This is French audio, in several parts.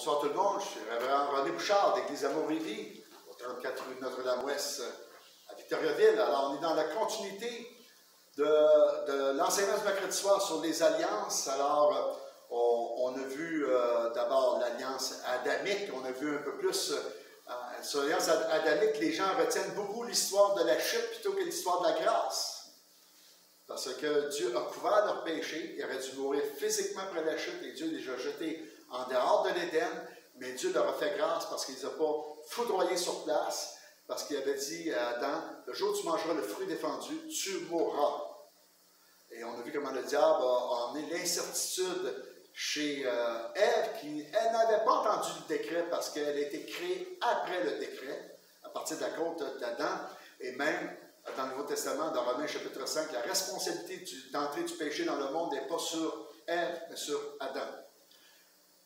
Bonsoir tout le monde, je suis le révérend René Bouchard d'Église Amour-Lévis, au 34 rue Notre-Dame-Ouest à Victoriaville. Alors, on est dans la continuité de l'enseignement du mercredi soir sur les alliances. Alors, on a vu d'abord l'alliance adamique, on a vu un peu plus sur l'alliance adamique, les gens retiennent beaucoup l'histoire de la chute plutôt que l'histoire de la grâce. Parce que Dieu a couvert leur péché, ils auraient dû mourir physiquement après la chute et Dieu les a jetés en dehors de l'Éden, mais Dieu leur a fait grâce parce qu'il ne les a pas foudroyés sur place, parce qu'il avait dit à Adam, le jour où tu mangeras le fruit défendu, tu mourras. Et on a vu comment le diable a emmené l'incertitude chez Ève, elle n'avait pas entendu le décret parce qu'elle a été créée après le décret, à partir de la côte d'Adam, et même dans le Nouveau Testament, dans Romains chapitre 5, la responsabilité d'entrée du péché dans le monde n'est pas sur Ève, mais sur Adam.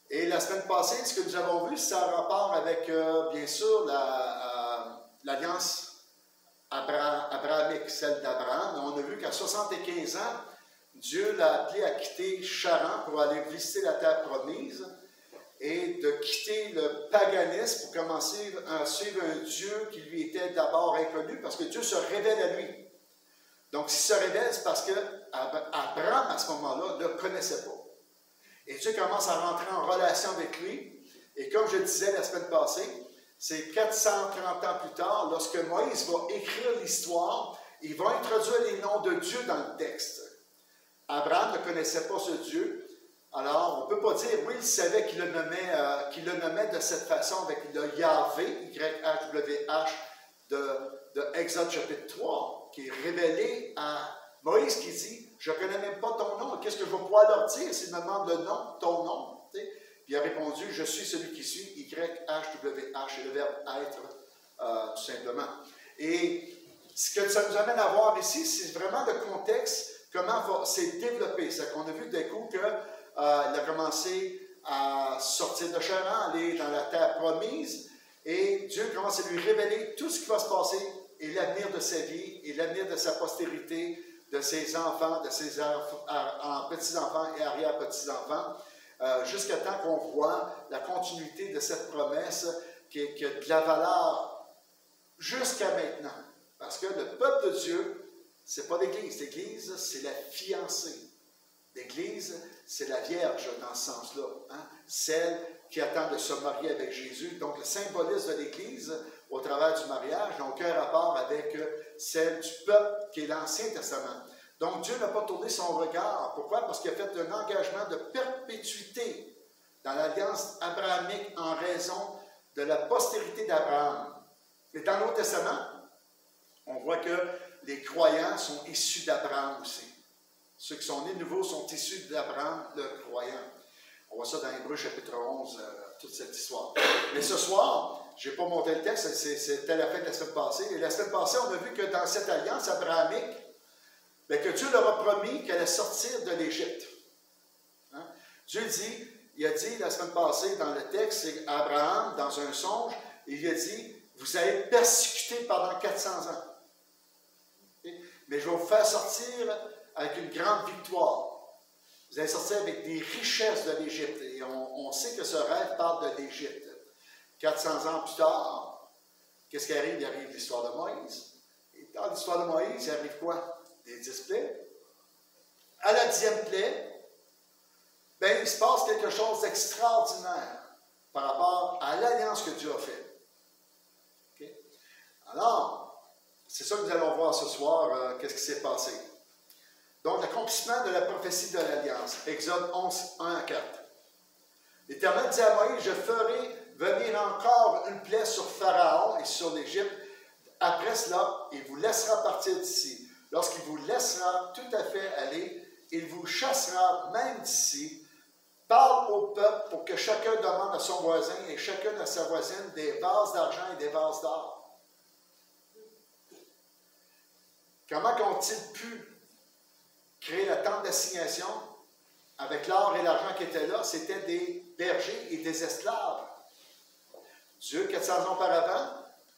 Et la semaine passée, ce que nous avons vu, ça a rapport avec, bien sûr, l'alliance abrahamique, celle d'Abraham. On a vu qu'à 75 ans, Dieu l'a appelé à quitter Charan pour aller visiter la terre promise et de quitter le paganisme pour commencer à suivre un Dieu qui lui était d'abord inconnu, parce que Dieu se révèle à lui. Donc, s'il se révèle, c'est parce qu'Abraham, à ce moment-là, ne le connaissait pas. Et Dieu commence à rentrer en relation avec lui. Et comme je disais la semaine passée, c'est 430 ans plus tard, lorsque Moïse va écrire l'histoire, il va introduire les noms de Dieu dans le texte. Abraham ne connaissait pas ce Dieu. Alors, on ne peut pas dire, oui, il savait qu'il le nommait de cette façon, avec le Yahvé, Y-H-W-H, de Exode chapitre 3, qui est révélé à Moïse, qui dit, je ne connais même pas ton nom, qu'est-ce que je vais pouvoir leur dire s'ils me demandent le nom, ton nom? Puis il a répondu, je suis celui qui suis, Y-H-W-H, et le verbe être, tout simplement. Et ce que ça nous amène à voir ici, c'est vraiment le contexte, comment s'est développé. C'est qu'on a vu d'un coup qu'il a commencé à sortir de Charan, aller dans la terre promise, et Dieu commence à lui révéler tout ce qui va se passer, et l'avenir de sa vie, et l'avenir de sa postérité, de ses enfants, de ses petits-enfants et arrière-petits-enfants, jusqu'à temps qu'on voit la continuité de cette promesse qui a de la valeur jusqu'à maintenant. Parce que le peuple de Dieu, ce n'est pas l'Église. L'Église, c'est la fiancée. L'Église, c'est la Vierge dans ce sens-là. Hein? Celle qui attend de se marier avec Jésus. Donc, le symbolisme de l'Église, au travers du mariage, n'a aucun rapport avec celle du peuple qui est l'Ancien Testament. Donc, Dieu n'a pas tourné son regard. Pourquoi? Parce qu'il a fait un engagement de perpétuité dans l'alliance abrahamique en raison de la postérité d'Abraham. Et dans l'Ancien Testament, on voit que les croyants sont issus d'Abraham aussi. Ceux qui sont nés nouveaux sont issus d'Abraham, le croyant. On voit ça dans Hébreux chapitre 11, toute cette histoire. Mais ce soir, je n'ai pas monté le texte, c'était la fin de la semaine passée. Et la semaine passée, on a vu que dans cette alliance abrahamique, bien, que Dieu leur a promis qu'elle allait sortir de l'Égypte. Hein? Dieu dit, il a dit la semaine passée dans le texte, c'est Abraham, dans un songe, il a dit, vous allez être persécutés pendant 400 ans. Okay? Mais je vais vous faire sortir avec une grande victoire. Vous allez sortir avec des richesses de l'Égypte. Et on sait que ce rêve parle de l'Égypte. 400 ans plus tard, qu'est-ce qui arrive? Il arrive l'histoire de Moïse. Et dans l'histoire de Moïse, il arrive quoi? Des 10 plaies. À la 10e plaie, ben, il se passe quelque chose d'extraordinaire par rapport à l'alliance que Dieu a faite. Okay? Alors, c'est ça que nous allons voir ce soir, qu'est-ce qui s'est passé. Donc, l'accomplissement de la prophétie de l'Alliance. Exode 11, 1 à 4. L'Éternel dit à Moïse, je ferai venir encore une plaie sur Pharaon et sur l'Égypte. Après cela, il vous laissera partir d'ici. Lorsqu'il vous laissera tout à fait aller, il vous chassera même d'ici. Parle au peuple pour que chacun demande à son voisin et chacun à sa voisine des vases d'argent et des vases d'or. Comment ont-ils pu créer la tente d'assignation avec l'or et l'argent qui étaient là? C'était des bergers et des esclaves. Dieu, 400 ans auparavant,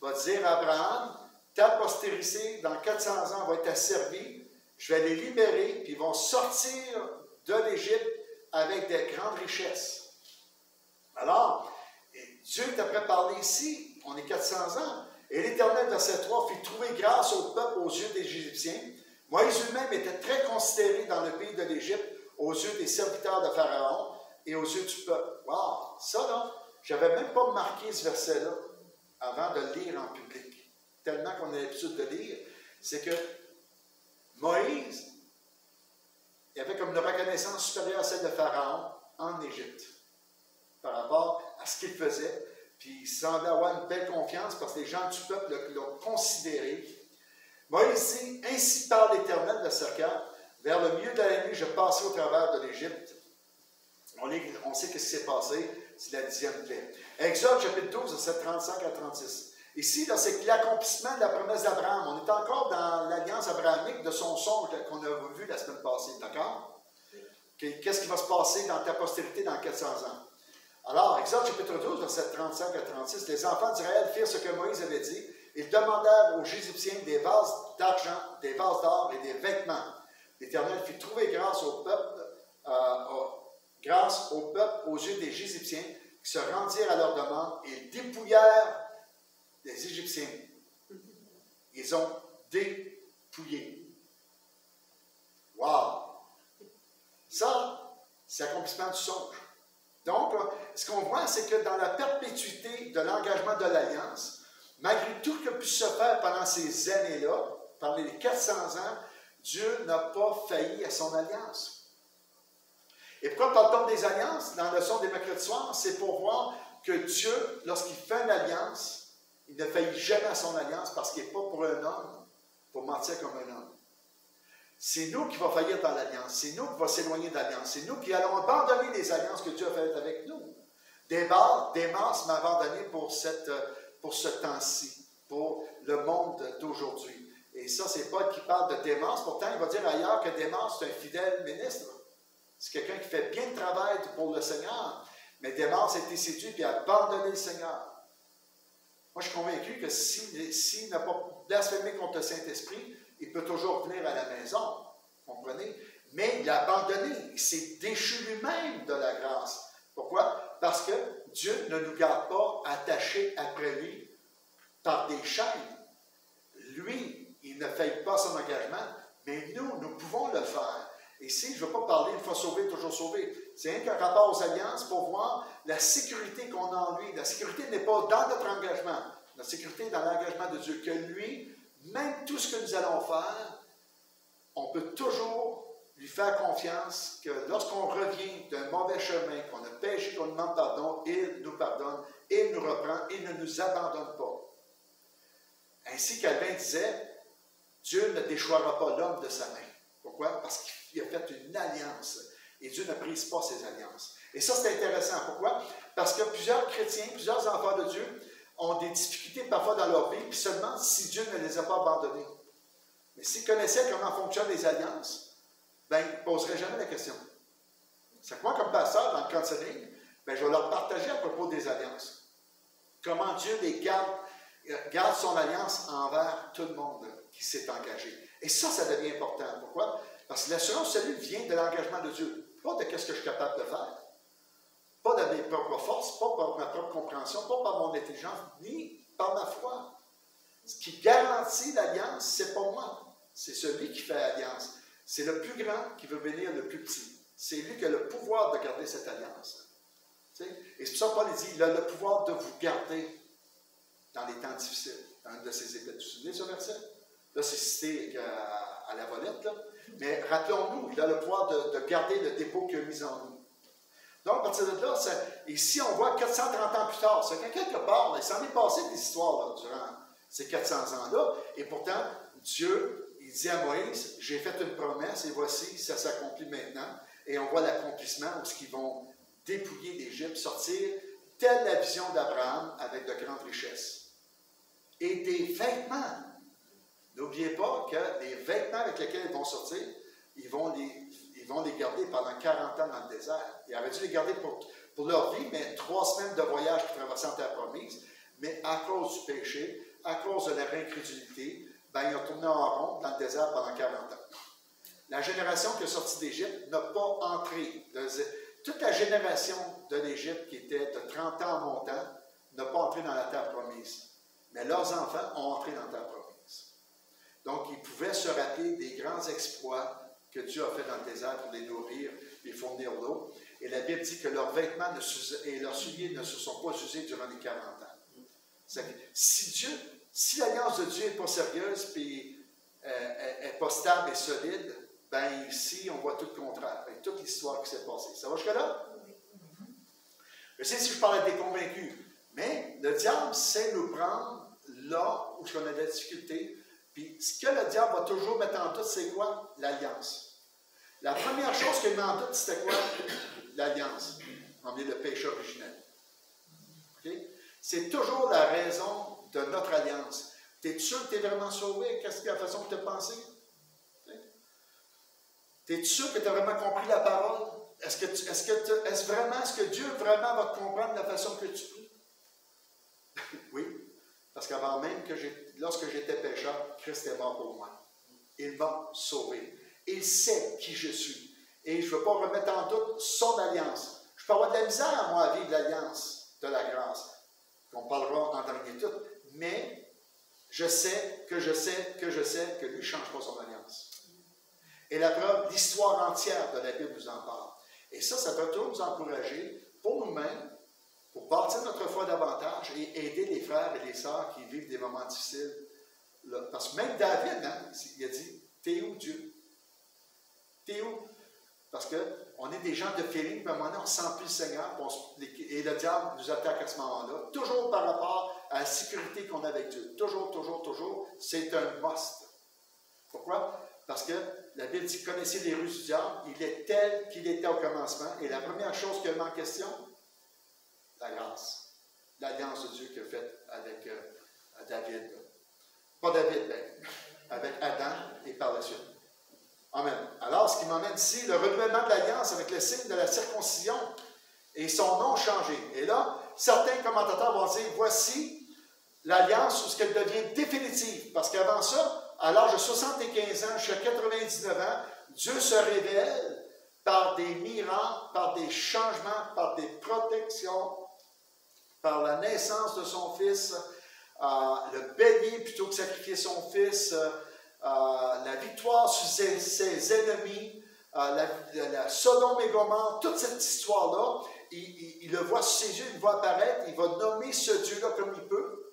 va dire à Abraham, ta postérité, dans 400 ans, va être asservie, je vais les libérer, puis ils vont sortir de l'Égypte avec des grandes richesses. Alors, Dieu est après parler ici, on est 400 ans. Et l'Éternel, verset 3, fit trouver grâce au peuple aux yeux des Égyptiens. Moïse lui-même était très considéré dans le pays de l'Égypte, aux yeux des serviteurs de Pharaon et aux yeux du peuple. Wow! Ça, là, je n'avais même pas marqué ce verset-là avant de le lire en public. Tellement qu'on a l'habitude de lire. C'est que Moïse, il avait comme une reconnaissance supérieure à celle de Pharaon en Égypte par rapport à ce qu'il faisait. Puis il semblait avoir une belle confiance parce que les gens du peuple l'ont considéré. Moïse dit, ainsi parle l'Éternel de Sercar, vers le milieu de la nuit, je passerai au travers de l'Égypte. On sait ce qui s'est passé, c'est la 10e plaie. Exode chapitre 12, verset 35 à 36. Ici, c'est l'accomplissement de la promesse d'Abraham. On est encore dans l'alliance abrahamique de son songe qu'on a vu la semaine passée, d'accord? Qu'est-ce qui va se passer dans ta postérité dans 400 ans? Alors, Exode chapitre 12, verset 35 à 36, les enfants d'Israël firent ce que Moïse avait dit. Ils demandèrent aux Égyptiens des vases d'argent, des vases d'or et des vêtements. L'Éternel fit trouver grâce au peuple aux yeux des Égyptiens qui se rendirent à leur demande et dépouillèrent les Égyptiens. Ils ont dépouillé. Wow! Ça, c'est l'accomplissement du songe. Donc, ce qu'on voit, c'est que dans la perpétuité de l'engagement de l'Alliance, malgré tout ce qui a pu se faire pendant ces années-là, pendant les 400 ans, Dieu n'a pas failli à son alliance. Et pourquoi parle-t-on des alliances? Dans la leçon des mercredis soirs, c'est pour voir que Dieu, lorsqu'il fait une alliance, il ne faillit jamais à son alliance parce qu'il n'est pas pour un homme, pour mentir comme un homme. C'est nous qui va faillir dans l'alliance. C'est nous qui va s'éloigner de l'alliance. C'est nous qui allons abandonner les alliances que Dieu a faites avec nous. Démas m'a abandonné pour ce temps-ci, pour le monde d'aujourd'hui. Et ça, c'est Paul qui parle de Démas. Pourtant, il va dire ailleurs que Démas, c'est un fidèle ministre. C'est quelqu'un qui fait bien le travail pour le Seigneur. Mais Démas a été séduit et a abandonné le Seigneur. Moi, je suis convaincu que s'il n'a pas blasphémé contre le Saint-Esprit, il peut toujours venir à la maison, comprenez? Mais il a abandonné, il s'est déchu lui-même de la grâce. Pourquoi? Parce que Dieu ne nous garde pas attachés après lui par des chaînes. Lui, il ne faillit pas son engagement, mais nous pouvons le faire. Ici, je ne veux pas parler une fois sauvé, toujours sauvé. C'est un rapport aux alliances pour voir la sécurité qu'on a en lui. La sécurité n'est pas dans notre engagement. La sécurité est dans l'engagement de Dieu. Que lui, même tout ce que nous allons faire, on peut toujours lui faire confiance que lorsqu'on revient d'un mauvais chemin, qu'on a péché, qu'on demande pardon, il nous pardonne, il nous reprend, il ne nous abandonne pas. Ainsi, Calvin disait, Dieu ne déchoira pas l'homme de sa main. Pourquoi? Parce qu'il a fait une alliance. Et Dieu ne brise pas ses alliances. Et ça, c'est intéressant. Pourquoi? Parce que plusieurs chrétiens, plusieurs enfants de Dieu ont des difficultés parfois dans leur vie, puis seulement si Dieu ne les a pas abandonnés. Mais s'ils connaissaient comment fonctionnent les alliances, ben, ils ne poseraient jamais la question. C'est que moi, comme pasteur dans le counseling, ben, je vais leur partager à propos des alliances. Comment Dieu garde son alliance envers tout le monde qui s'est engagé. Et ça devient important. Pourquoi? Parce que l'assurance salut vient de l'engagement de Dieu. Pas de ce que je suis capable de faire. Pas de mes propres forces, pas par ma propre compréhension, pas par mon intelligence, ni par ma foi. Ce qui garantit l'alliance, c'est pas moi. C'est celui qui fait l'alliance. C'est le plus grand qui veut bénir le plus petit. C'est lui qui a le pouvoir de garder cette alliance. Et c'est pour ça que Paul dit, il a le pouvoir de vous garder dans les temps difficiles. Dans une de ses épîtres. Vous vous souvenez de ce verset? Là, c'est cité à la volette. Là. Mais rappelons-nous, il a le pouvoir de garder le dépôt qu'il a mis en nous. Donc, à partir de là, ici, on voit 430 ans plus tard. C'est qu'à quelque part, il s'en est passé des histoires là, durant ces 400 ans-là. Et pourtant, Dieu, il dit à Moïse, j'ai fait une promesse et voici, ça s'accomplit maintenant. Et on voit l'accomplissement où ils vont dépouiller l'Égypte, sortir, telle la vision d'Abraham avec de grandes richesses. Et des vêtements. N'oubliez pas que les vêtements avec lesquels ils vont sortir, ils vont les garder pendant 40 ans dans le désert. Ils auraient dû les garder pour leur vie, mais 3 semaines de voyage pour traverser la terre promise. Mais à cause du péché, à cause de leur incrédulité, ben, ils ont tourné en rond dans le désert pendant 40 ans. La génération qui est sortie d'Égypte n'a pas entré. Toute la génération de l'Égypte qui était de 30 ans en montant n'ont pas entré dans la terre promise. Mais leurs enfants ont entré dans la terre promise. Donc, ils pouvaient se rappeler des grands exploits que Dieu a fait dans le désert pour les nourrir, les fournir l'eau. Et la Bible dit que leurs vêtements et leurs souliers ne se sont pas usés durant les 40 ans. Si l'alliance de Dieu n'est pas sérieuse et n'est pas stable et solide, bien ici, on voit tout le contraire, avec toute l'histoire qui s'est passée. Ça va jusque-là? Je sais si je parle avec des convaincus, mais le diable sait nous prendre là où on a de la difficulté. Puis ce que le diable va toujours mettre en doute, c'est quoi? L'alliance. La première chose qu'il met en doute, c'était quoi? L'alliance. On dit le péché originel. Okay? C'est toujours la raison de notre alliance. Es-tu sûr que tu es vraiment sauvé? Qu'est-ce que la façon que tu as pensé? Es-tu sûr que tu as vraiment compris la parole? Est-ce vraiment, est-ce que Dieu vraiment va te comprendre de la façon que tu pries? Oui, parce qu'avant même lorsque j'étais pécheur, Christ est mort pour moi. Il m'a sauvé. Il sait qui je suis. Et je ne veux pas remettre en doute son alliance. Je peux avoir de la misère, moi, à vivre l'alliance de la grâce, qu'on parlera en dernier tout, mais je sais que lui ne change pas son alliance. Et la preuve, l'histoire entière de la Bible nous en parle. Et ça doit toujours nous encourager, pour nous-mêmes, pour bâtir notre foi davantage et aider les frères et les sœurs qui vivent des moments difficiles. Là. Parce que même David, il a dit, « T'es où, Dieu? T'es où? » Parce qu'on est des gens de feeling, puis à un moment donné, on ne sent plus le Seigneur, et le diable nous attaque à ce moment-là, toujours par rapport à la sécurité qu'on a avec Dieu. Toujours, toujours, toujours, c'est un must. Pourquoi? Parce que la Bible dit, connaissez les ruses du diable, il est tel qu'il était au commencement, et la première chose qu'il met en question, la grâce. L'alliance de Dieu qu'il a faite avec David. Pas David, mais avec Adam et par la suite. Amen. Alors, ce qui m'emmène ici, le renouvellement de l'alliance avec le signe de la circoncision et son nom changé. Et là, certains commentateurs vont dire, voici l'alliance où ce qu'elle devient définitive. Parce qu'avant ça, à l'âge de 75 ans jusqu'à 99 ans, Dieu se révèle par des miracles, par des changements, par des protections, par la naissance de son fils, le bélier plutôt que sacrifier son fils, la victoire sur ses ennemis, la Sodome et Gomorrhe, toute cette histoire-là, il le voit sous ses yeux, il le voit apparaître, il va nommer ce Dieu-là comme il peut.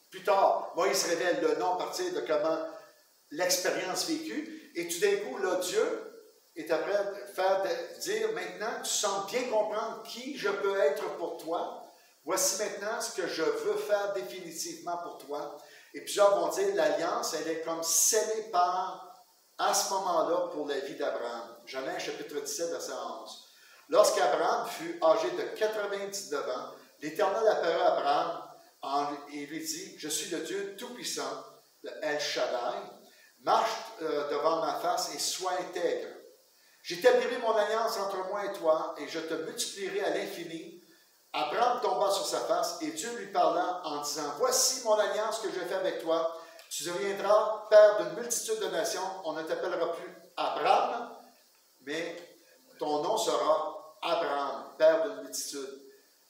Plus tard, Moïse révèle le nom à partir de comment l'expérience vécue, et tout d'un coup, là, Dieu est après faire dire, maintenant, tu sens bien comprendre qui je peux être pour toi. Voici maintenant ce que je veux faire définitivement pour toi. Et plusieurs vont dire, l'alliance, elle est comme scellée par, à ce moment-là, pour la vie d'Abraham. Genèse chapitre 17, verset 11. Lorsqu'Abraham fut âgé de 99 ans, l'Éternel apparut à Abraham et lui dit, je suis le Dieu Tout-Puissant, le El Shaddai, marche devant ma face et sois intègre. J'établirai mon alliance entre moi et toi, et je te multiplierai à l'infini. Abraham tomba sur sa face, et Dieu lui parla en disant, voici mon alliance que je fais avec toi. Tu deviendras père d'une multitude de nations. On ne t'appellera plus Abraham, mais ton nom sera Abraham, père d'une multitude.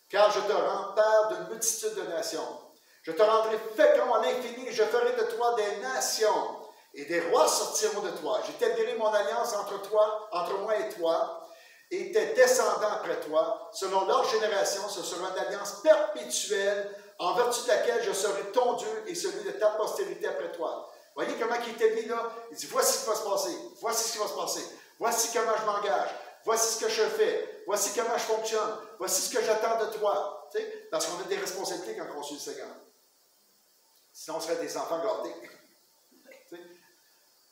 Car je te rends père d'une multitude de nations. Je te rendrai fécond à l'infini, et je ferai de toi des nations, et des rois sortiront de toi. J'établirai mon alliance entre moi et toi, et tes descendants après toi, selon leur génération, ce sera une alliance perpétuelle, en vertu de laquelle je serai ton Dieu et celui de ta postérité après toi. Voyez comment il établit là? Il dit, voici ce qui va se passer, voici ce qui va se passer, voici comment je m'engage, voici ce que je fais, voici comment je fonctionne, voici ce que j'attends de toi. Tu sais? Parce qu'on a des responsabilités quand on suit le Seigneur. Sinon, on serait des enfants gâtés. Tu sais?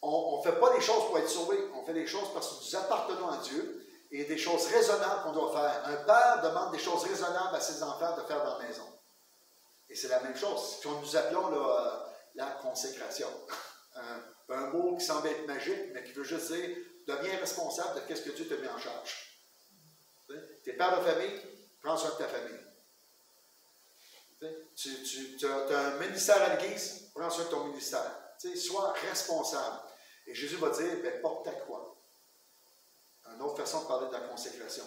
On ne fait pas les choses pour être sauvés, on fait les choses parce que nous appartenons à Dieu. Et des choses raisonnables qu'on doit faire. Un père demande des choses raisonnables à ses enfants de faire dans la maison. Et c'est la même chose. Ce que nous appelons là, la consécration. Un mot qui semble être magique, mais qui veut juste dire, deviens responsable de ce que Dieu te met en charge. Tu es père de famille, prends soin de ta famille. Tu as un ministère à l'église, prends soin de ton ministère. Sois responsable. Et Jésus va dire, ben, porte ta croix. Une autre façon de parler de la consécration.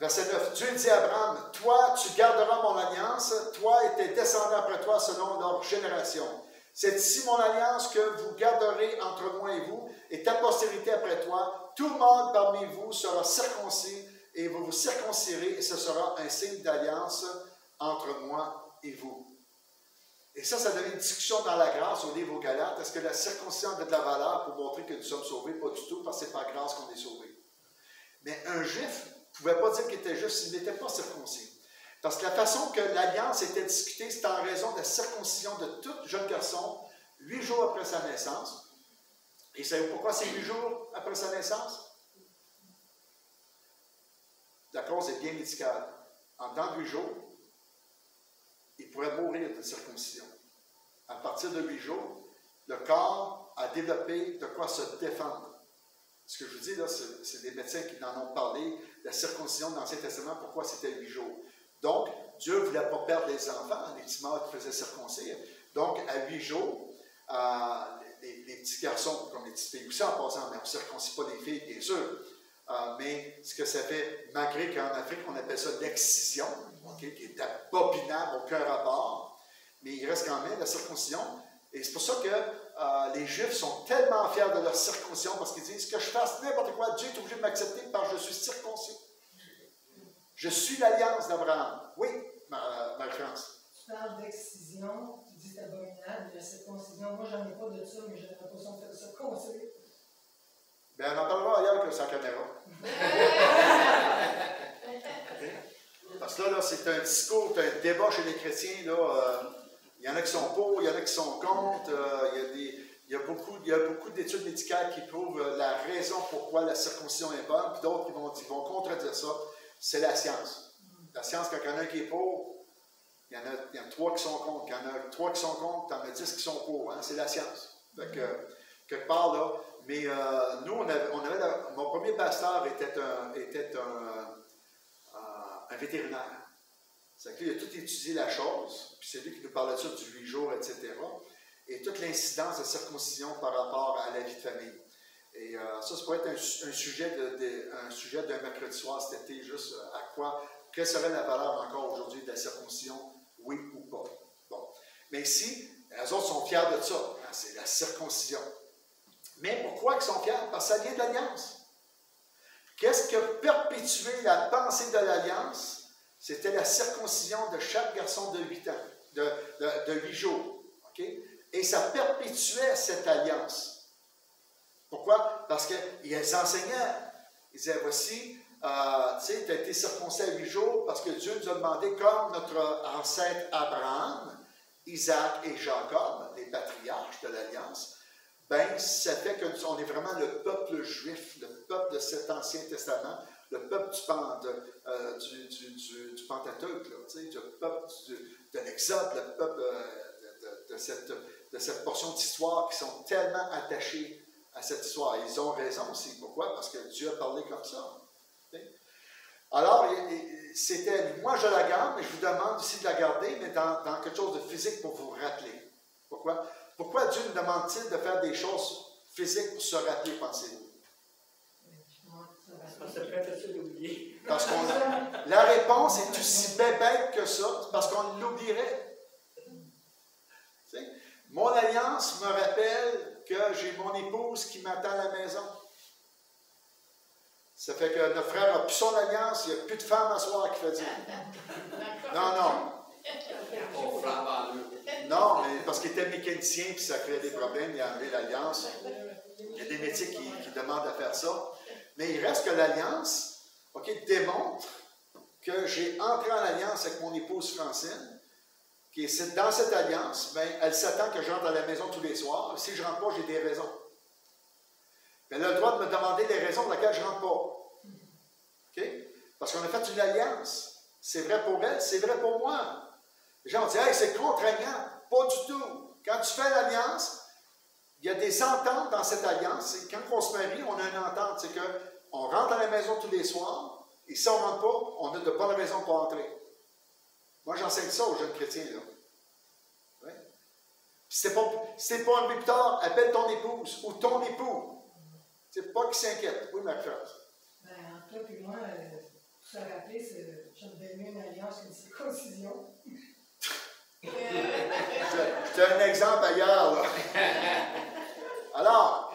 Verset 9. Dieu dit à Abraham, toi, tu garderas mon alliance, toi et tes descendants après toi selon leur génération. C'est ici mon alliance que vous garderez entre moi et vous, et ta postérité après toi. Tout le monde parmi vous sera circoncis, et vous vous circoncirez, et ce sera un signe d'alliance entre moi et vous. Et ça devient une discussion dans la grâce au livre aux Galates. Est-ce que la circoncision a de la valeur pour montrer que nous sommes sauvés? Pas du tout, parce que c'est par grâce qu'on est sauvés. Mais un juif ne pouvait pas dire qu'il était juif s'il n'était pas circoncis. Parce que la façon que l'alliance était discutée, c'était en raison de la circoncision de tout jeune garçon 8 jours après sa naissance. Et savez-vous pourquoi c'est 8 jours après sa naissance? La cause est bien médicale. En dedans de 8 jours, il pourrait mourir de circoncision. À partir de 8 jours, le corps a développé de quoi se défendre. Ce que je vous dis, là, c'est des médecins qui en ont parlé, la circoncision dans l'Ancien Testament, pourquoi c'était 8 jours. Donc, Dieu ne voulait pas perdre les enfants, les petits morts qui faisaient circoncire. Donc, à 8 jours, les petits garçons, comme les petites filles aussi en passant, mais on ne circoncie pas les filles, bien sûr. Mais ce que ça fait, malgré qu'en Afrique, on appelle ça l'excision, okay, qui est abominable, aucun rapport, mais il reste quand même la circoncision. Et c'est pour ça que les Juifs sont tellement fiers de leur circoncision, parce qu'ils disent que je fasse n'importe quoi, Dieu est obligé de m'accepter parce que je suis circoncis. Je suis l'alliance d'Abraham. Oui, Marie-France. Tu parles d'excision, tu dis que c'est abominable, la circoncision. Moi, j'en ai pas de ça, mais j'ai l'impression de faire ça circoncire. Bien, on en parlera ailleurs que sa caméra. Okay? Parce que là, c'est un discours, c'est un débat chez les chrétiens. Il y en a qui sont pour, il y en a qui sont contre. Il y a beaucoup d'études médicales qui prouvent la raison pourquoi la circoncision est bonne, puis d'autres qui vont contredire ça. C'est la science. La science, quand il y en a un qui est pour, il y en a 3 qui sont contre. Quand il y en a 3 qui sont contre, il y en a 10 qui sont pour. Hein? C'est la science. Fait que, quelque part, là. Mais nous, mon premier pasteur était un vétérinaire. C'est qu'il a tout étudié la chose, puis c'est lui qui nous parlait de ça du 8 jours, etc. Et toute l'incidence de circoncision par rapport à la vie de famille. Et ça pourrait être un sujet d'un mercredi soir cet été, juste quelle serait la valeur encore aujourd'hui de la circoncision, oui ou pas. Bon. Mais ici, les autres sont fiers de ça, hein, c'est la circoncision. Mais pourquoi ils sont fiers? Parce que ça vient de l'Alliance. Qu'est-ce qui a perpétué la pensée de l'Alliance? C'était la circoncision de chaque garçon de 8 ans, de 8 jours. Okay? Et ça perpétuait cette alliance. Pourquoi? Parce qu'ils enseignaient. Ils disaient, voici, tu as été circoncis à 8 jours parce que Dieu nous a demandé, comme notre ancêtre Abraham, Isaac et Jacob, les patriarches de l'Alliance, ben, ça fait qu'on est vraiment le peuple juif, le peuple de cet Ancien Testament, le peuple du Pentateuque, le peuple de l'Exode, le peuple de cette portion d'histoire qui sont tellement attachés à cette histoire. Ils ont raison aussi. Pourquoi? Parce que Dieu a parlé comme ça. Alors, moi je la garde, mais je vous demande aussi de la garder, mais dans quelque chose de physique pour vous rappeler. Pourquoi? Pourquoi Dieu nous demande-t-il de faire des choses physiques pour se rappeler, pensez-vous? Parce que la réponse est aussi bête que ça, parce qu'on l'oublierait. Mon alliance me rappelle que j'ai mon épouse qui m'attend à la maison. Ça fait que notre frère n'a plus son alliance, il n'y a plus de femme à soir qui fait dire. Non. Non, mais parce qu'il était mécanicien puis ça créait des problèmes, il a enlevé l'alliance. Il y a des métiers qui demandent à faire ça. Mais il reste que l'alliance, démontre que j'ai entré en alliance avec mon épouse Francine, qui est dans cette alliance, ben, elle s'attend que j'entre à la maison tous les soirs. Si je ne rentre pas, j'ai des raisons. Mais elle a le droit de me demander les raisons pour lesquelles je ne rentre pas. Okay? Parce qu'on a fait une alliance. C'est vrai pour elle, c'est vrai pour moi. Les gens disent, hey, c'est contraignant. Pas du tout. Quand tu fais l'alliance, il y a des ententes dans cette alliance. Et quand on se marie, on a une entente. C'est qu'on rentre à la maison tous les soirs, et si on ne rentre pas, on a de bonnes raisons pour entrer. Moi, j'enseigne ça aux jeunes chrétiens, là. Oui. Si c'est pas un plus tard, appelle ton épouse ou ton époux. C'est pas qu'ils s'inquiètent. Oui, Marie-France. Ben, en toi et moi, te rappeler, je te donne une alliance, une circoncision. Je donne un exemple ailleurs, là. Alors,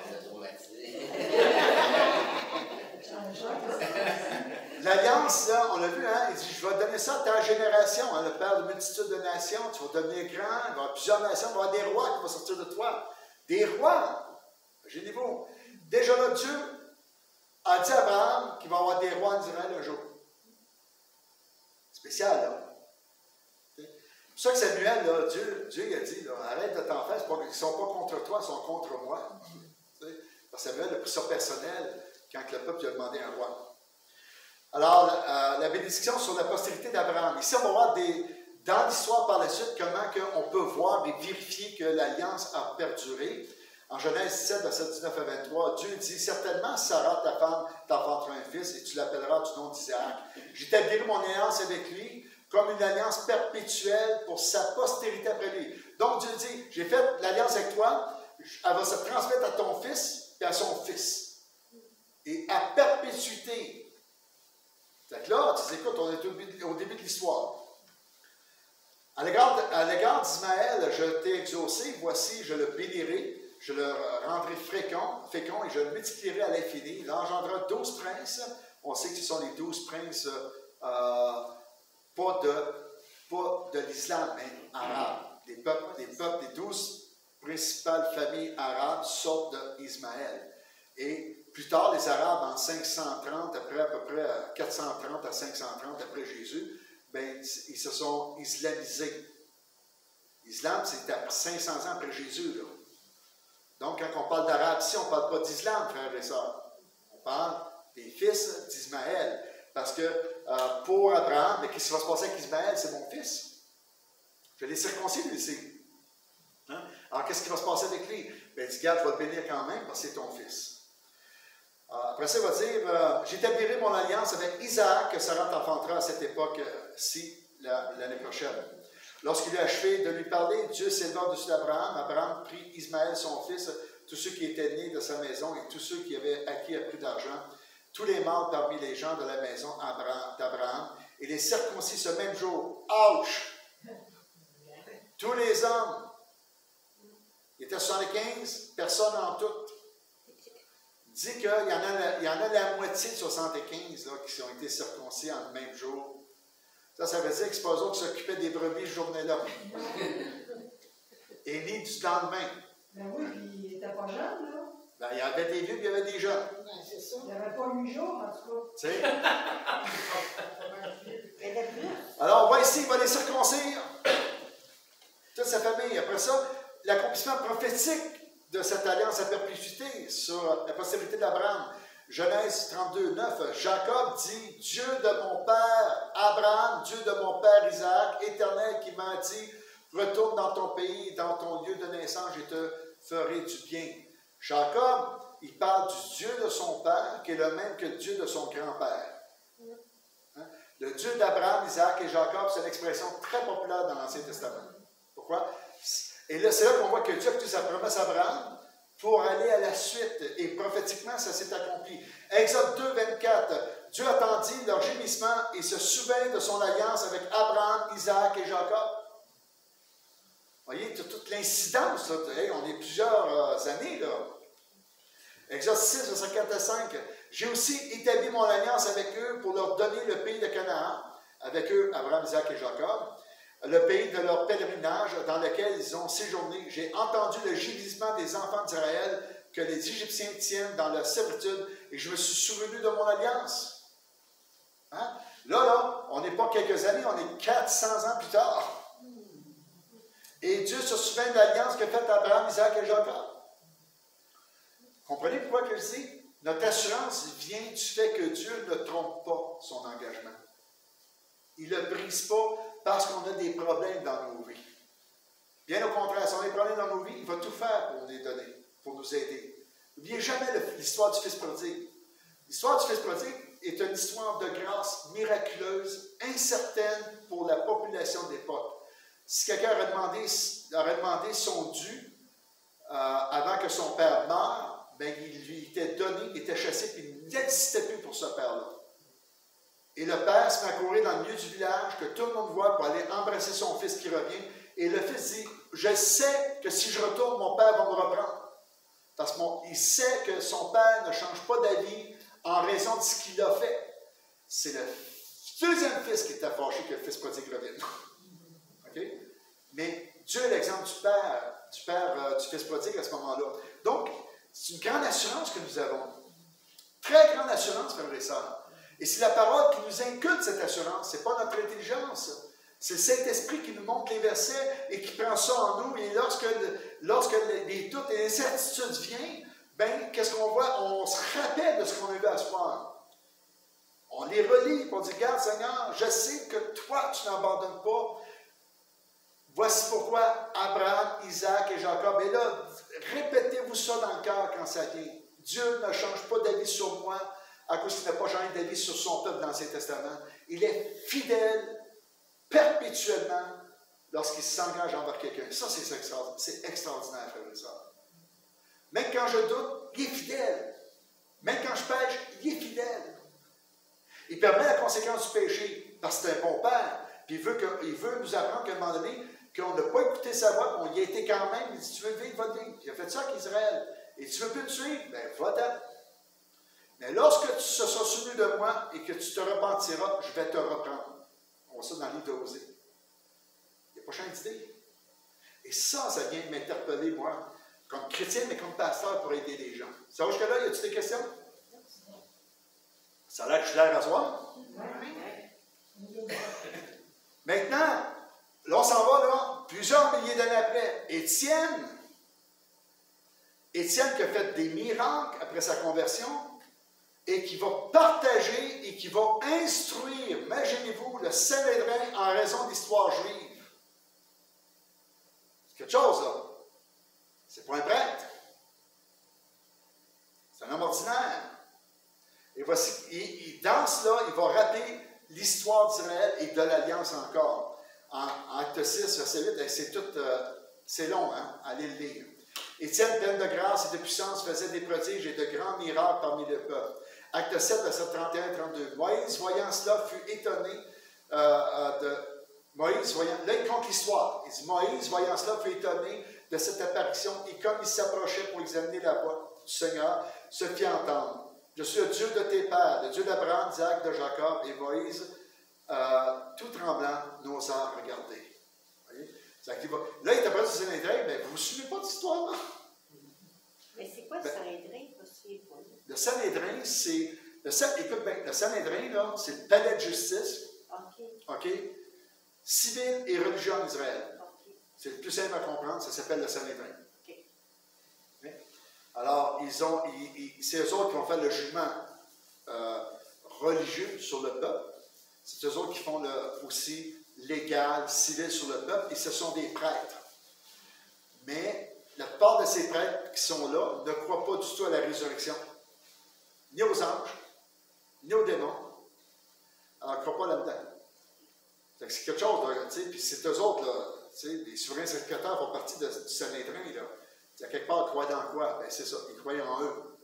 l'alliance, là, on l'a vu, hein, il dit, je vais donner ça à ta génération, hein, le père de multitude de nations, tu vas devenir grand, il va y avoir plusieurs nations, il va y avoir des rois qui vont sortir de toi. Des rois, géniveau. Déjà là, Dieu a dit à Abraham qu'il va y avoir des rois en Israël un jour. Spécial, là. C'est pour ça que Samuel, là, Dieu il a dit, là, arrête de t'en faire, ils ne sont pas contre toi, ils sont contre moi. Parce que Samuel a pris ça personnel quand le peuple lui a demandé un roi. Alors, la bénédiction sur la postérité d'Abraham. Ici, on va voir dans l'histoire par la suite comment on peut voir et vérifier que l'alliance a perduré. En Genèse 17, verset 19 à 23, Dieu dit, « Certainement, Sarah, ta femme, t'enfantera un fils, et tu l'appelleras du nom d'Isaac. J'établirai mon alliance avec lui, comme une alliance perpétuelle pour sa postérité après lui. » Donc Dieu dit, j'ai fait l'alliance avec toi, elle va se transmettre à ton fils et à son fils. Et à perpétuité. Fait que là, tu dis, écoute, on est au début de l'histoire. À l'égard d'Ismaël, je t'ai exaucé, voici, je le bénirai, je le rendrai fécond et je le multiplierai à l'infini. Il engendrera 12 princes. On sait que ce sont les 12 princes pas de l'islam, mais arabes. Les peuples, les 12 principales familles arabes sortent d'Ismaël. Et plus tard, les Arabes, en 530, après à peu près 430 à 530 après Jésus, ben, ils se sont islamisés. L'islam, c'est à 500 ans après Jésus, là. Donc, quand on parle d'Arabes ici, on ne parle pas d'islam, frères et sœurs. On parle des fils d'Ismaël. Parce que pour Abraham, qu'est-ce qui va se passer avec Ismaël? C'est mon fils. Je l'ai circoncis, lui ici. Hein? Alors, qu'est-ce qui va se passer avec lui? Ben, il dit, regarde, je vais le bénir quand même parce que c'est ton fils. Après ça, il va dire, j'établirai mon alliance avec Isaac, que Sarah t'enfantera à cette époque-ci, l'année prochaine. Lorsqu'il a achevé de lui parler, Dieu s'éleva au-dessus d'Abraham. Abraham prit Ismaël, son fils, tous ceux qui étaient nés de sa maison et tous ceux qui avaient acquis à prix d'argent, tous les mâles parmi les gens de la maison d'Abraham, et les circoncis ce même jour. Ouch! Tous les hommes. Il était 75 personnes en tout. Dit qu'il y en a la moitié de 75 là, qui ont été circoncis en le même jour. Ça veut dire que c'est pas eux autres qui s'occupaient des brebis ce journée-là. Et ni du lendemain. Ben oui, puis il n'était pas jeune, là. Ben, il y avait des vieux et il y avait des jeunes. Ben, c'est ça. Il n'y avait pas 8 jours, en tout cas. Tu sais? Alors, on voit ici, il va les circoncire. Toute sa famille. Après ça, l'accomplissement prophétique de cette alliance à perpétuité sur la postérité d'Abraham. Genèse 32, 9, Jacob dit, Dieu de mon père Abraham, Dieu de mon père Isaac, Éternel qui m'a dit, retourne dans ton pays, dans ton lieu de naissance, je te ferai du bien. Jacob, il parle du Dieu de son père, qui est le même que le Dieu de son grand-père. Hein? Le Dieu d'Abraham, Isaac et Jacob, c'est une expression très populaire dans l'Ancien Testament. Pourquoi? Et là, c'est là qu'on voit que Dieu a fait sa promesse à Abraham, pour aller à la suite. Et prophétiquement, ça s'est accompli. Exode 2, 24. Dieu attendit leur gémissement et se souvint de son alliance avec Abraham, Isaac et Jacob. Vous voyez, toute l'incidence, hey, on est plusieurs années, là. Exode 6, verset 4 à 5. J'ai aussi établi mon alliance avec eux pour leur donner le pays de Canaan, avec eux, Abraham, Isaac et Jacob, le pays de leur pèlerinage dans lequel ils ont séjourné. J'ai entendu le gémissement des enfants d'Israël que les Égyptiens tiennent dans leur servitude et je me suis souvenu de mon alliance. Hein? Là, on n'est pas quelques années, on est 400 ans plus tard. Et Dieu se souvient de l'alliance qu'a faite Abraham, Isaac et Jacob. Comprenez pourquoi que je dis? Notre assurance vient du fait que Dieu ne trompe pas son engagement. Il ne le brise pas parce qu'on a des problèmes dans nos vies. Bien au contraire, si on a des problèmes dans nos vies, il va tout faire pour nous les donner, pour nous aider. N'oubliez jamais l'histoire du Fils prodigue. L'histoire du Fils prodigue est une histoire de grâce miraculeuse, incertaine pour la population de l'époque. Si quelqu'un aurait demandé son dû avant que son père meure, ben, il lui était donné, il était chassé, puis il n'existait plus pour ce père-là. Et le père se met à courir dans le milieu du village, que tout le monde voit, pour aller embrasser son fils qui revient. Et le fils dit, je sais que si je retourne, mon père va me reprendre. Parce qu'il sait que son père ne change pas d'avis en raison de ce qu'il a fait. C'est le deuxième fils qui était fâché que le fils prodigue revienne. OK? Mais Dieu est l'exemple du fils prodigue à ce moment-là. Donc, c'est une grande assurance que nous avons. Très grande assurance, frères et sœurs. Et c'est la parole qui nous inculque cette assurance. Ce n'est pas notre intelligence. C'est le Saint-Esprit qui nous montre les versets et qui prend ça en nous. Et lorsque les doutes et les incertitudes viennent, ben, qu'est-ce qu'on voit? On se rappelle de ce qu'on a vu à soir. On les relit et on dit, regarde Seigneur, je sais que toi, tu n'abandonnes pas. Voici pourquoi Abraham, Isaac et Jacob. Et là, répétez-vous ça dans le cœur quand ça vient. Dieu ne change pas d'avis sur moi à cause qu'il n'a pas changé d'avis sur son peuple dans l'Ancien Testament. Il est fidèle perpétuellement lorsqu'il s'engage envers quelqu'un. Ça, c'est extraordinaire, frère et sœur. Même quand je doute, il est fidèle. Même quand je pêche, il est fidèle. Il permet la conséquence du péché parce que c'est un bon père. Puis il veut nous apprendre qu'à un moment donné, qu'on n'a pas écouté sa voix, on y a été quand même. Il dit, tu veux vivre, va vivre. Il a fait ça avec Israël. Et tu veux plus te suivre? Bien, va-t'en. Mais lorsque tu se seras souvenu de moi et que tu te repentiras, je vais te reprendre. On voit ça dans le livre d'Osée. Il n'y a pas changé d'idée. Et ça vient m'interpeller, moi, comme chrétien, mais comme pasteur pour aider les gens. Ça va jusque-là? Y a-t-il des questions? Ça a l'air que je suis clair à soir? Maintenant, là, on s'en va, là, plusieurs milliers d'années après. Étienne qui a fait des miracles après sa conversion, et qui va partager et qui va instruire, imaginez-vous, le Sanhédrin en raison de l'histoire juive. C'est quelque chose, là. C'est pas un prêtre. C'est un homme ordinaire. Et voici, dans cela, il va rappeler l'histoire d'Israël et de l'Alliance encore. En Acte 6, verset 8, c'est long, hein? Allez le lire. Étienne, plein de grâce et de puissance, faisait des prodiges et de grands miracles parmi le peuple. Acte 7, verset 31-32. Moïse, voyant cela, fut étonné Moïse, voyant... Là, il compte l'histoire. Il dit, Moïse, voyant cela, fut étonné de cette apparition, et comme il s'approchait pour examiner la voix du Seigneur, se fit entendre. Je suis le Dieu de tes pères, le Dieu d'Abraham, d'Isaac, de Jacob. Et Moïse, tout tremblant, n'osa regarder. Là, il est apparu sur le Sanhédrin, mais vous ne vous souvenez pas de cette histoire-là? Mais c'est quoi le Sanhédrin? Le Sanhédrin, c'est... Écoute bien, le Sanhédrin, là, c'est le palais de justice. OK? Civil et religieux en Israël. C'est le plus simple à comprendre, ça s'appelle le Sanhédrin. Alors, c'est eux autres qui vont faire le jugement religieux sur le peuple. C'est eux autres qui font aussi légal, civil sur le peuple, et ce sont des prêtres. Mais la plupart de ces prêtres qui sont là ne croient pas du tout à la résurrection, ni aux anges, ni aux démons. Alors, ils ne croient pas là-dedans. C'est quelque chose, tu sais, puis c'est eux autres, là, tu sais, les souverains sacrificateurs font partie du Sanhédrin, là. À quelque part, ils croient dans quoi? Ben, c'est ça, ils croyaient en eux.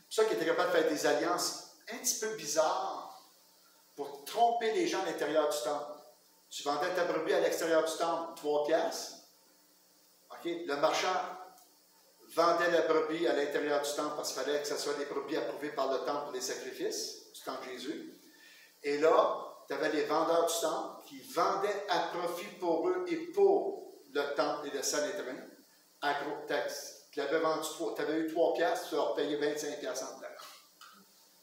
C'est pour ça qu'ils étaient capables de faire des alliances un petit peu bizarres pour tromper les gens à l'intérieur du temple. Tu vendais ta brebis à l'extérieur du temple, 3 piastres. Okay? Le marchand vendait la brebis à l'intérieur du temple parce qu'il fallait que ce soit des brebis approuvées par le temple pour les sacrifices, du temple de Jésus. Et là, tu avais les vendeurs du temple qui vendaient à profit pour eux et pour le temple et le Sanhédrin à gros taxes. Tu avais eu 3 piastres, tu leur payais 25 piastres en dedans.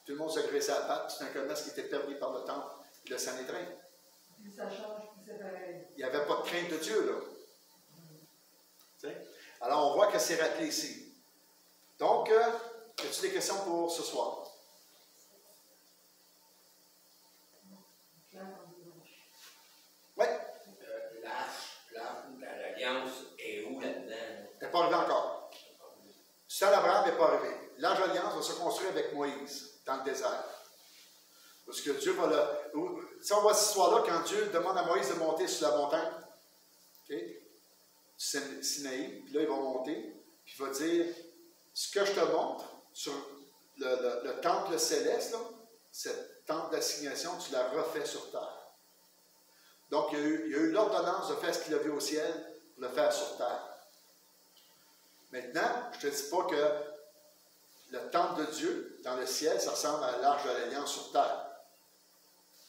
Tout le monde se graissait à la patte, c'est un commerce qui était permis par le temple et le Sanhédrin. Ça change, c'est pareil. Il n'y avait pas de crainte de Dieu, là. Alors, on voit que c'est rappelé ici. Donc, as-tu des questions pour ce soir? Oui? L'arche de l'Alliance est où là-dedans? Elle n'est pas arrivée encore. Seul Abraham n'est pas arrivé. L'Arche d'Alliance va se construire avec Moïse, dans le désert. Parce que Dieu va là. Si on voit cette histoire-là, quand Dieu demande à Moïse de monter sur la montagne, okay, du Sinaï, puis là, il va monter, puis il va dire, ce que je te montre sur le temple céleste, là, cette tente d'assignation, tu la refais sur terre. Donc, il y a eu l'ordonnance de faire ce qu'il a vu au ciel pour le faire sur terre. Maintenant, je ne te dis pas que le temple de Dieu dans le ciel, ça ressemble à l'arche de l'Alliance sur terre.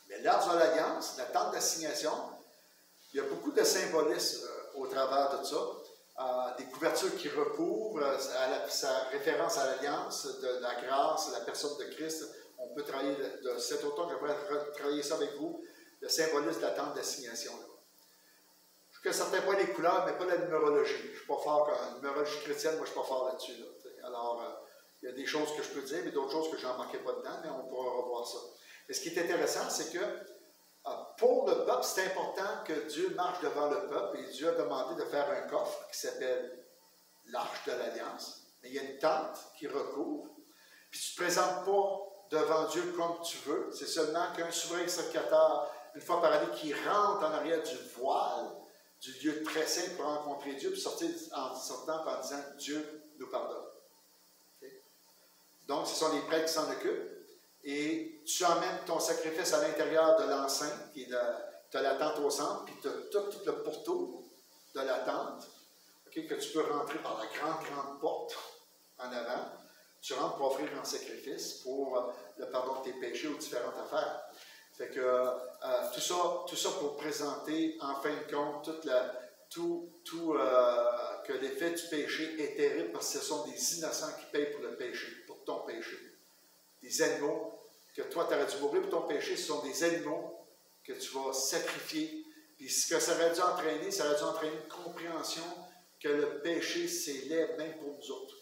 Mais l'arche de l'Alliance, la tente d'assignation, il y a beaucoup de symbolisme au travers de ça. Des couvertures qui recouvrent, sa référence à l'Alliance, de la grâce, la personne de Christ. On peut travailler de cet automne, j'aimerais travailler ça avec vous, le symbolisme de la tente d'assignation. Jusqu'à certains points, les couleurs, mais pas la numérologie. Je ne suis pas fort comme numérologie chrétienne, moi je ne suis pas fort là-dessus. Alors, il y a des choses que je peux dire, mais d'autres choses que je n'en manquais pas dedans, mais on pourra revoir ça. Mais ce qui est intéressant, c'est que pour le peuple, c'est important que Dieu marche devant le peuple, et Dieu a demandé de faire un coffre qui s'appelle l'Arche de l'Alliance. Mais il y a une tente qui recouvre, puis tu ne te présentes pas devant Dieu comme tu veux, c'est seulement qu'un souverain sacrificateur, une fois par année, qui rentre en arrière du voile, du lieu très saint pour rencontrer Dieu, puis sortir en sortant en disant « Dieu nous pardonne ». Okay? Donc, ce sont les prêtres qui s'en occupent. Et tu emmènes ton sacrifice à l'intérieur de l'enceinte, qui est tu as la tente au centre, puis tu as tout le pourtour de la tente, okay, que tu peux rentrer par la grande porte en avant. Tu rentres pour offrir un sacrifice pour le pardon de tes péchés ou différentes affaires. Fait que tout ça pour présenter, en fin de compte, que l'effet du péché est terrible parce que ce sont des innocents qui payent pour le péché, pour ton péché. Des animaux que toi, tu aurais dû mourir pour ton péché, ce sont des animaux que tu vas sacrifier. Puis ce que ça aurait dû entraîner une compréhension que le péché, c'est laid même pour nous autres.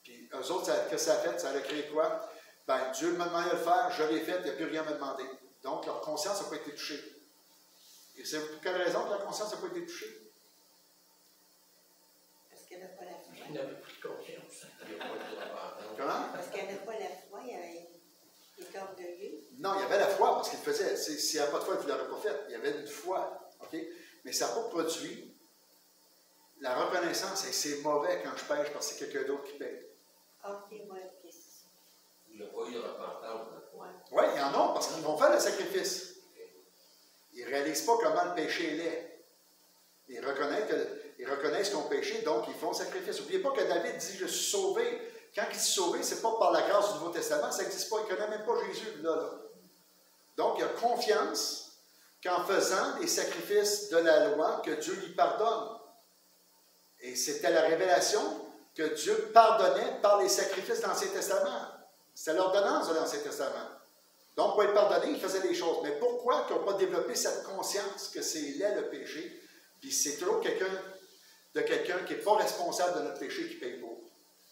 Puis eux autres, qu'est-ce que ça a fait? Ça a créé quoi? Ben, Dieu m'a demandé de le faire, je l'ai fait, il n'y a plus rien à me demander. Donc, leur conscience n'a pas été touchée. Et c'est pour quelle raison que leur conscience n'a pas été touchée? Parce qu'elle n'a pas la foi. Il n'avait plus de confiance. Il n'a pas de repentance. Comment? Parce qu'elle n'a pas la foi, il est orgueilleux. Non, il y avait la foi parce qu'il faisait. S'il n'y avait pas de foi, il ne l'aurait pas fait. Il y avait une foi. Okay? Mais ça n'a pas produit la reconnaissance. Et c'est mauvais quand je pêche parce que c'est quelqu'un d'autre qui paye. Ok, ouais, ok. Il n'a pas eu de repentance. Oui, il y en a parce qu'ils vont faire le sacrifice. Ils ne réalisent pas comment le péché est laid. Ils reconnaissent qu'ils ont péché, donc ils font le sacrifice. N'oubliez pas que David dit « Je suis sauvé ». Quand il dit « sauvé », ce n'est pas par la grâce du Nouveau Testament, ça n'existe pas. Il ne connaît même pas Jésus, là. Donc, il a confiance qu'en faisant les sacrifices de la loi, que Dieu lui pardonne. Et c'était la révélation que Dieu pardonnait par les sacrifices de l'Ancien Testament. C'était l'ordonnance de l'Ancien Testament. Donc, pour être pardonné, il faisait des choses. Mais pourquoi ils n'ont pas développé cette conscience que c'est laid le péché? Puis c'est toujours quelqu'un qui n'est pas responsable de notre péché qui paye pour.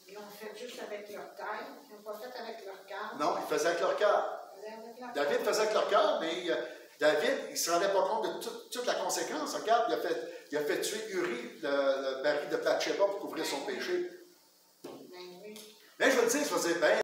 Ils l'ont fait juste avec leur tête, ils n'ont pas fait avec leur cœur. Non, ils faisaient avec leur cœur. David faisait avec leur cœur, mais David, il ne se rendait pas compte de toute la conséquence. Regarde, il a fait tuer Uri, le mari de Bathsheba, pour couvrir son péché. Ben oui. Mais je veux te dire, ben,